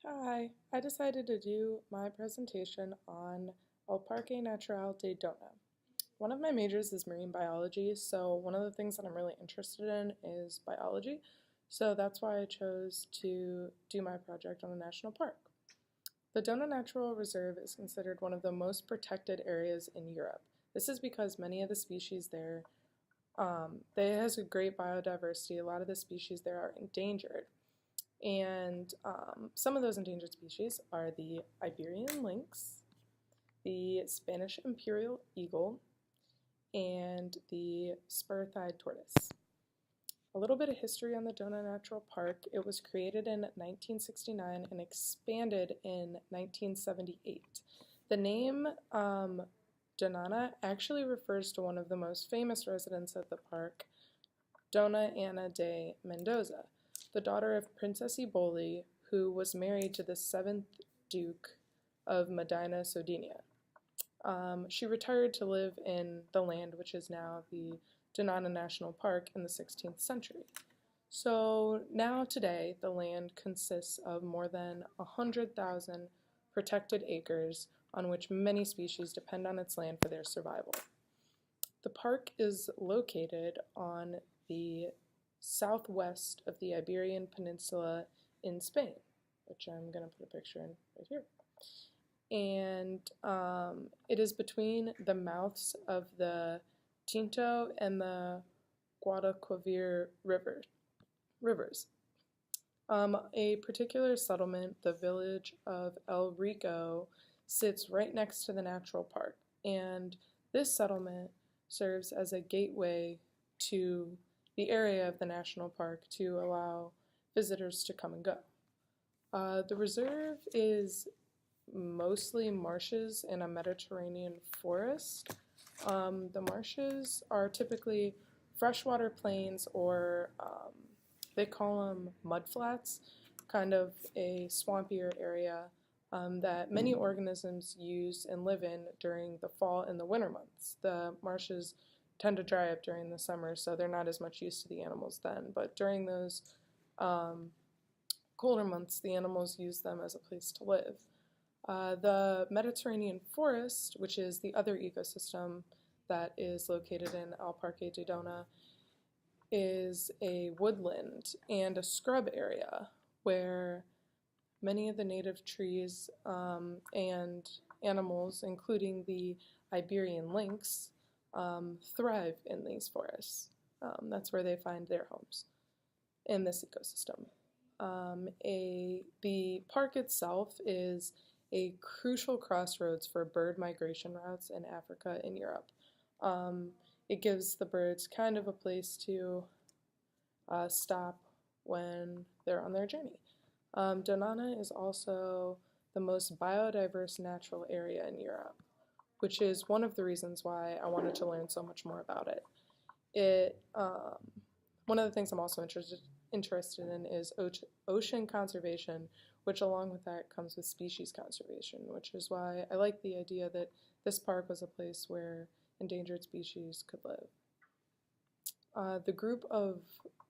Hi, I decided to do my presentation on El Parque Natural de Dona. One of my majors is marine biology, so one of the things that I'm really interested in is biology, so that's why I chose to do my project on a national park. The Dona Natural Reserve is considered one of the most protected areas in Europe. This is because many of the species there, it has a great biodiversity. A lot of the species there are endangered. And some of those endangered species are the Iberian lynx, the Spanish imperial eagle, and the spur-thighed tortoise. A little bit of history on the Dona Natural Park. It was created in 1969 and expanded in 1978. The name Donana actually refers to one of the most famous residents of the park, Dona Ana de Mendoza, the daughter of Princess Eboli, who was married to the 7th Duke of Medina Sidonia. She retired to live in the land, which is now the Donana National Park, in the 16th century. So now today, the land consists of more than 100,000 protected acres on which many species depend on its land for their survival. The park is located on the southwest of the Iberian Peninsula in Spain, which I'm going to put a picture in right here. And it is between the mouths of the Tinto and the Guadalquivir rivers. A particular settlement, the village of El Rico, sits right next to the natural park, and this settlement serves as a gateway to the area of the national park to allow visitors to come and go. The reserve is mostly marshes and a Mediterranean forest. The marshes are typically freshwater plains, or they call them mudflats, kind of a swampier area that many organisms use and live in during the fall and the winter months. The marshes tend to dry up during the summer, so they're not as much used to the animals then. But during those colder months, the animals use them as a place to live. The Mediterranean forest, which is the other ecosystem that is located in El Parque de Dona, is a woodland and a scrub area where many of the native trees and animals, including the Iberian lynx, thrive in these forests. That's where they find their homes in this ecosystem. The park itself is a crucial crossroads for bird migration routes in Africa and Europe. It gives the birds kind of a place to stop when they're on their journey. Donana is also the most biodiverse natural area in Europe, which is one of the reasons why I wanted to learn so much more about it. One of the things I'm also interested in is ocean conservation, which along with that comes with species conservation, which is why I like the idea that this park was a place where endangered species could live. The group of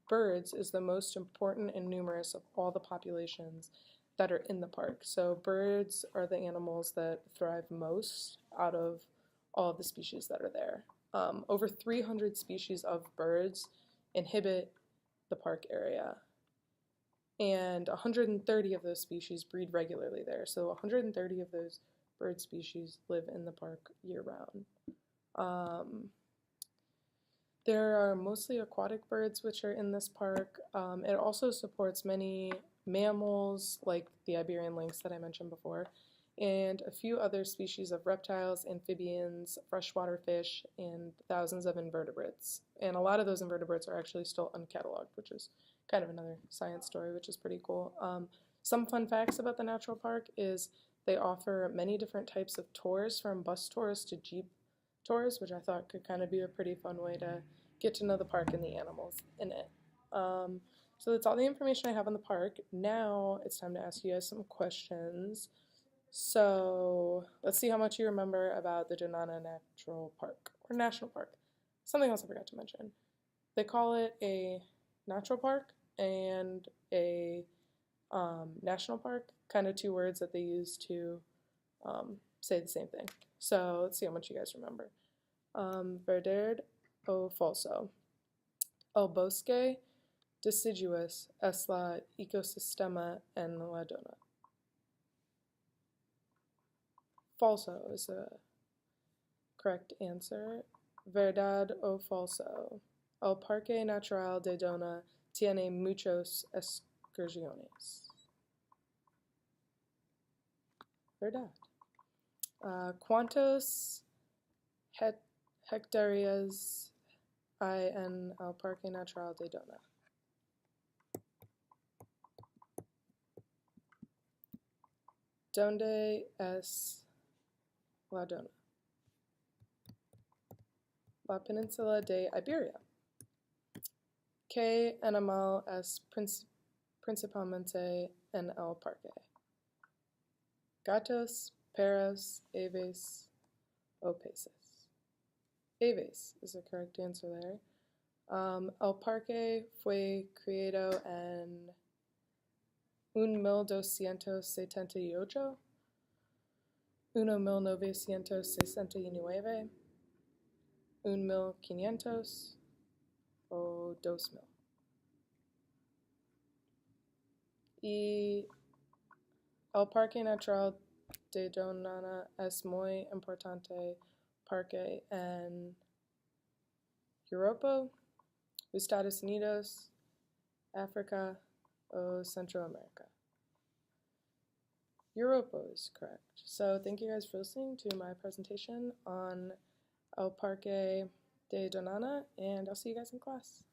birds is the most important and numerous of all the populations that are in the park. So birds are the animals that thrive most out of all of the species that are there. Over 300 species of birds inhabit the park area, and 130 of those species breed regularly there. So 130 of those bird species live in the park year-round. There are mostly aquatic birds which are in this park. It also supports many mammals, like the Iberian lynx that I mentioned before, and a few other species of reptiles, amphibians, freshwater fish, and thousands of invertebrates. And a lot of those invertebrates are actually still uncatalogued, which is kind of another science story, which is pretty cool. Some fun facts about the natural park is they offer many different types of tours, from bus tours to jeep tours, which I thought could kind of be a pretty fun way to get to know the park and the animals in it. So that's all the information I have on the park. Now it's time to ask you guys some questions. So let's see how much you remember about the Donana Natural Park, or National Park. Something else I forgot to mention. They call it a natural park and a national park, kind of two words that they use to say the same thing. So let's see how much you guys remember. Verde o falso. El bosque deciduous es la ecosistema en la dona. Falso is the correct answer. Verdad o falso. El Parque Natural de Dona tiene muchos excursiones. Verdad. ¿Cuántos hectáreas hay en el Parque Natural de Dona? ¿Dónde es la Dona? La península de Iberia. ¿Qué animal es principalmente en el parque? Gatos, perros, aves, o peces. Aves is the correct answer there. El parque fue creado en 1278, 1969, 1500 o 2000. Y el Parque Natural de Donana es muy importante parque en Europa, Estados Unidos, Africa, o Central America. Europa is correct. So thank you guys for listening to my presentation on El Parque de Donana, and I'll see you guys in class.